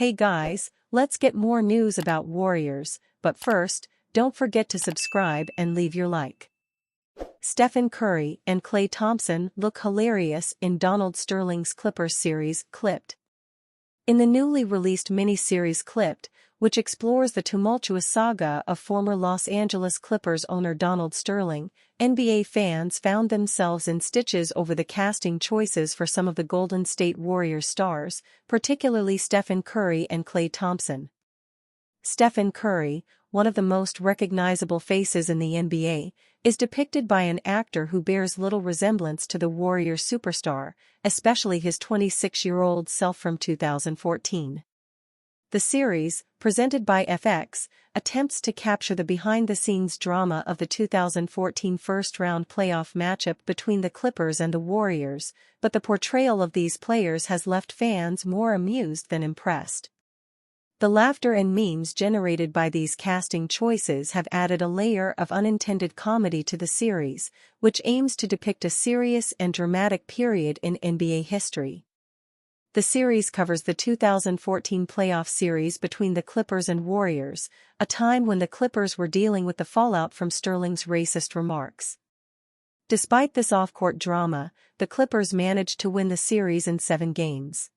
Hey guys, let's get more news about Warriors, but first, don't forget to subscribe and leave your like. Stephen Curry and Klay Thompson look hilarious in Donald Sterling's Clippers series, Clipped. In the newly released mini-series Clipped, which explores the tumultuous saga of former Los Angeles Clippers owner Donald Sterling, NBA fans found themselves in stitches over the casting choices for some of the Golden State Warriors stars, particularly Stephen Curry and Klay Thompson. Stephen Curry, one of the most recognizable faces in the NBA, is depicted by an actor who bears little resemblance to the Warriors superstar, especially his 26-year-old self from 2014. The series, presented by FX, attempts to capture the behind-the-scenes drama of the 2014 first-round playoff matchup between the Clippers and the Warriors, but the portrayal of these players has left fans more amused than impressed. The laughter and memes generated by these casting choices have added a layer of unintended comedy to the series, which aims to depict a serious and dramatic period in NBA history. The series covers the 2014 playoff series between the Clippers and Warriors, a time when the Clippers were dealing with the fallout from Sterling's racist remarks. Despite this off-court drama, the Clippers managed to win the series in 7 games.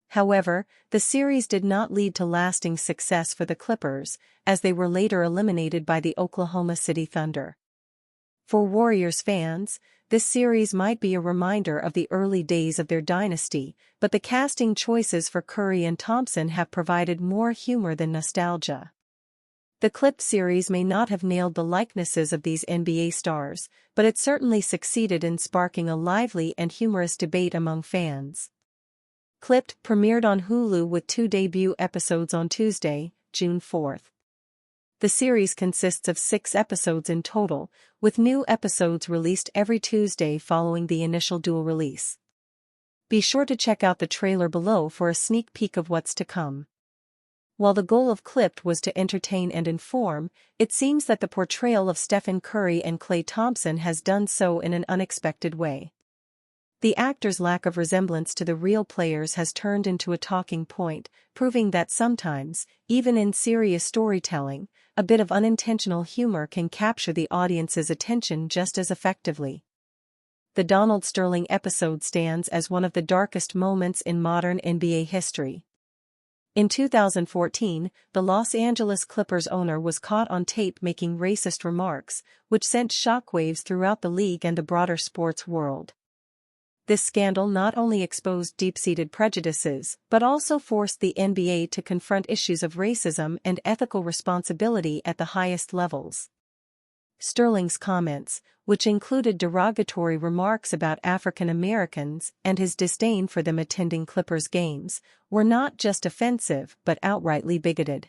However, the series did not lead to lasting success for the Clippers, as they were later eliminated by the Oklahoma City Thunder. For Warriors fans, this series might be a reminder of the early days of their dynasty, but the casting choices for Curry and Thompson have provided more humor than nostalgia. The Clipped series may not have nailed the likenesses of these NBA stars, but it certainly succeeded in sparking a lively and humorous debate among fans. Clipped premiered on Hulu with 2 debut episodes on Tuesday, June 4. The series consists of 6 episodes in total, with new episodes released every Tuesday following the initial dual release. Be sure to check out the trailer below for a sneak peek of what's to come. While the goal of Clipped was to entertain and inform, it seems that the portrayal of Stephen Curry and Klay Thompson has done so in an unexpected way. The actors' lack of resemblance to the real players has turned into a talking point, proving that sometimes, even in serious storytelling, a bit of unintentional humor can capture the audience's attention just as effectively. The Donald Sterling episode stands as one of the darkest moments in modern NBA history. In 2014, the Los Angeles Clippers owner was caught on tape making racist remarks, which sent shockwaves throughout the league and the broader sports world. This scandal not only exposed deep-seated prejudices, but also forced the NBA to confront issues of racism and ethical responsibility at the highest levels. Sterling's comments, which included derogatory remarks about African Americans and his disdain for them attending Clippers games, were not just offensive but outrightly bigoted.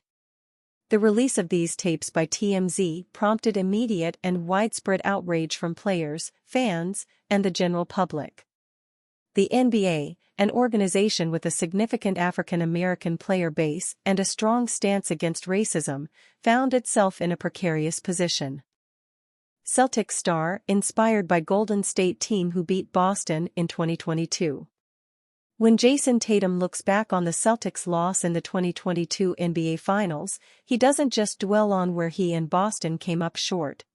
The release of these tapes by TMZ prompted immediate and widespread outrage from players, fans, and the general public. The NBA, an organization with a significant African American player base and a strong stance against racism, found itself in a precarious position. Celtics star inspired by Golden State team who beat Boston in 2022. When Jason Tatum looks back on the Celtics' loss in the 2022 NBA Finals, he doesn't just dwell on where he and Boston came up short.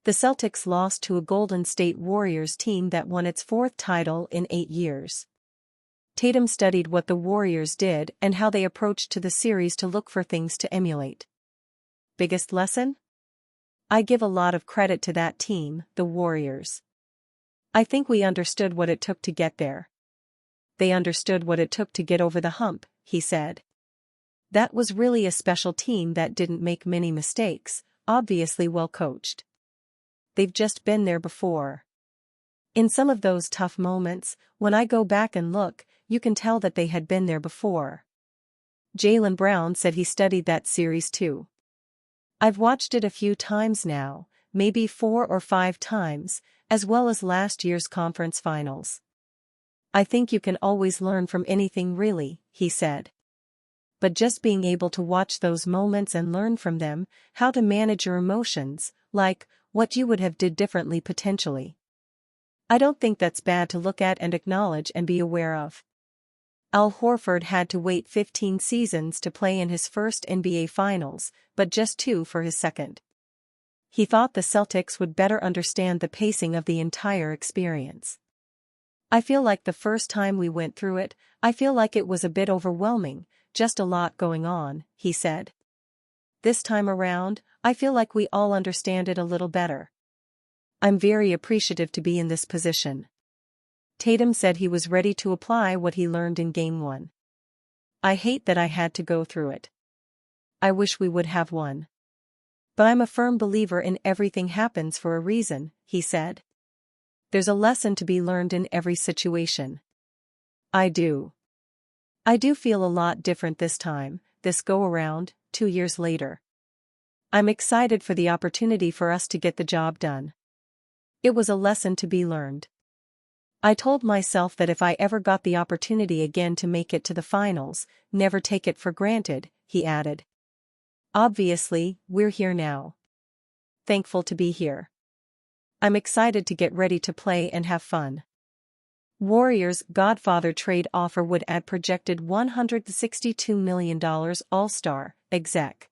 The Celtics lost to a Golden State Warriors team that won its 4th title in 8 years. Tatum studied what the Warriors did and how they approached to the series to look for things to emulate. Biggest lesson? I give a lot of credit to that team, the Warriors. I think we understood what it took to get there. They understood what it took to get over the hump, he said. That was really a special team that didn't make many mistakes, obviously well coached. They've just been there before. In some of those tough moments, when I go back and look, you can tell that they had been there before. Jaylen Brown said he studied that series too. I've watched it a few times now, maybe 4 or 5 times, as well as last year's conference finals. I think you can always learn from anything really, he said. But just being able to watch those moments and learn from them, how to manage your emotions, like, what you would have did differently potentially. I don't think that's bad to look at and acknowledge and be aware of. Al Horford had to wait 15 seasons to play in his first NBA Finals, but just 2 for his second. He thought the Celtics would better understand the pacing of the entire experience. I feel like the first time we went through it, I feel like it was a bit overwhelming, just a lot going on, he said. This time around, I feel like we all understand it a little better. I'm very appreciative to be in this position. Tatum said he was ready to apply what he learned in Game 1. I hate that I had to go through it. I wish we would have won. But I'm a firm believer in everything happens for a reason, he said. There's a lesson to be learned in every situation. I do feel a lot different this time, this go-around, 2 years later. I'm excited for the opportunity for us to get the job done. It was a lesson to be learned. I told myself that if I ever got the opportunity again to make it to the finals, never take it for granted, he added. Obviously, we're here now. Thankful to be here. I'm excited to get ready to play and have fun. Warriors' Godfather trade offer would add projected $162 million All-Star, exec.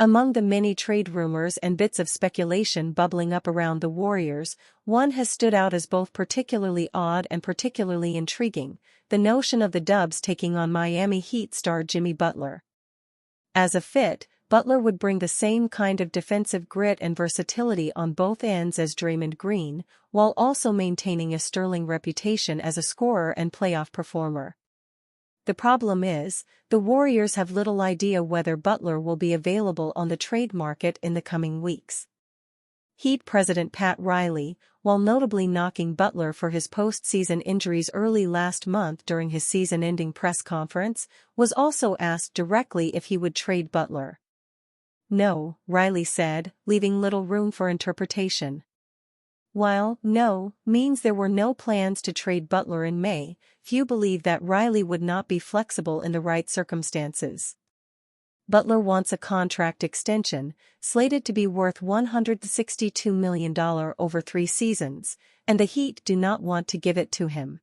Among the many trade rumors and bits of speculation bubbling up around the Warriors, one has stood out as both particularly odd and particularly intriguing: the notion of the Dubs taking on Miami Heat star Jimmy Butler. As a fit, Butler would bring the same kind of defensive grit and versatility on both ends as Draymond Green, while also maintaining a sterling reputation as a scorer and playoff performer. The problem is, the Warriors have little idea whether Butler will be available on the trade market in the coming weeks. Heat president Pat Riley, while notably knocking Butler for his postseason injuries early last month during his season-ending press conference, was also asked directly if he would trade Butler. No, Riley said, leaving little room for interpretation. While no means there were no plans to trade Butler in May, few believe that Riley would not be flexible in the right circumstances. Butler wants a contract extension, slated to be worth $162 million over 3 seasons, and the Heat do not want to give it to him.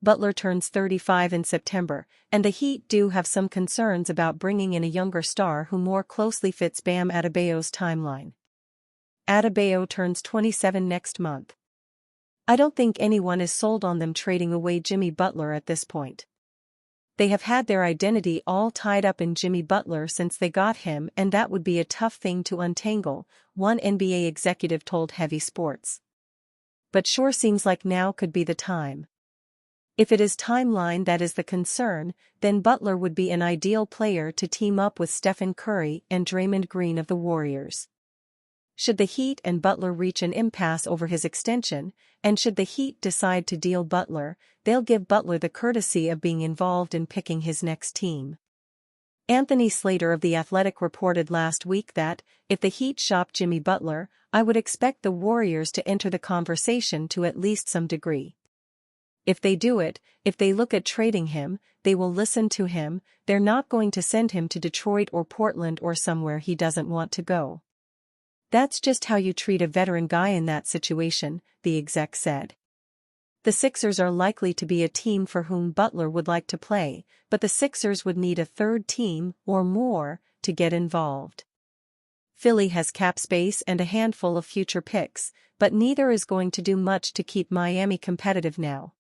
Butler turns 35 in September, and the Heat do have some concerns about bringing in a younger star who more closely fits Bam Adebayo's timeline. Adebayo turns 27 next month. I don't think anyone is sold on them trading away Jimmy Butler at this point. They have had their identity all tied up in Jimmy Butler since they got him, and that would be a tough thing to untangle, one NBA executive told Heavy Sports. But sure seems like now could be the time. If it is timeline that is the concern, then Butler would be an ideal player to team up with Stephen Curry and Draymond Green of the Warriors. Should the Heat and Butler reach an impasse over his extension, and should the Heat decide to deal Butler, they'll give Butler the courtesy of being involved in picking his next team. Anthony Slater of The Athletic reported last week that, if the Heat shop Jimmy Butler, I would expect the Warriors to enter the conversation to at least some degree. If they do it, if they look at trading him, they will listen to him. They're not going to send him to Detroit or Portland or somewhere he doesn't want to go. That's just how you treat a veteran guy in that situation, the exec said. The Sixers are likely to be a team for whom Butler would like to play, but the Sixers would need a third team, or more, to get involved. Philly has cap space and a handful of future picks, but neither is going to do much to keep Miami competitive now.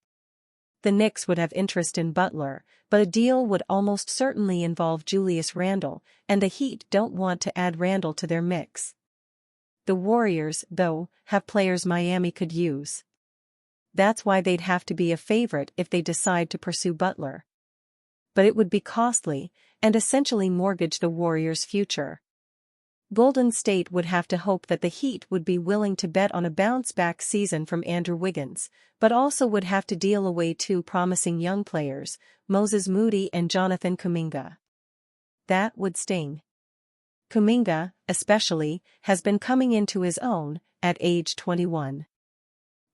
The Knicks would have interest in Butler, but a deal would almost certainly involve Julius Randle, and the Heat don't want to add Randle to their mix. The Warriors, though, have players Miami could use. That's why they'd have to be a favorite if they decide to pursue Butler. But it would be costly, and essentially mortgage the Warriors' future. Golden State would have to hope that the Heat would be willing to bet on a bounce-back season from Andrew Wiggins, but also would have to deal away 2 promising young players, Moses Moody and Jonathan Kuminga. That would sting. Kuminga, especially, has been coming into his own, at age 21.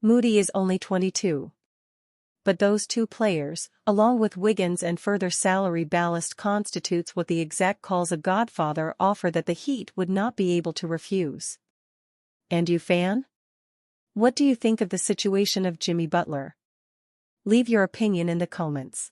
Moody is only 22. But those 2 players, along with Wiggins and further salary ballast, constitutes what the exec calls a Godfather offer that the Heat would not be able to refuse. And you, fan? What do you think of the situation of Jimmy Butler? Leave your opinion in the comments.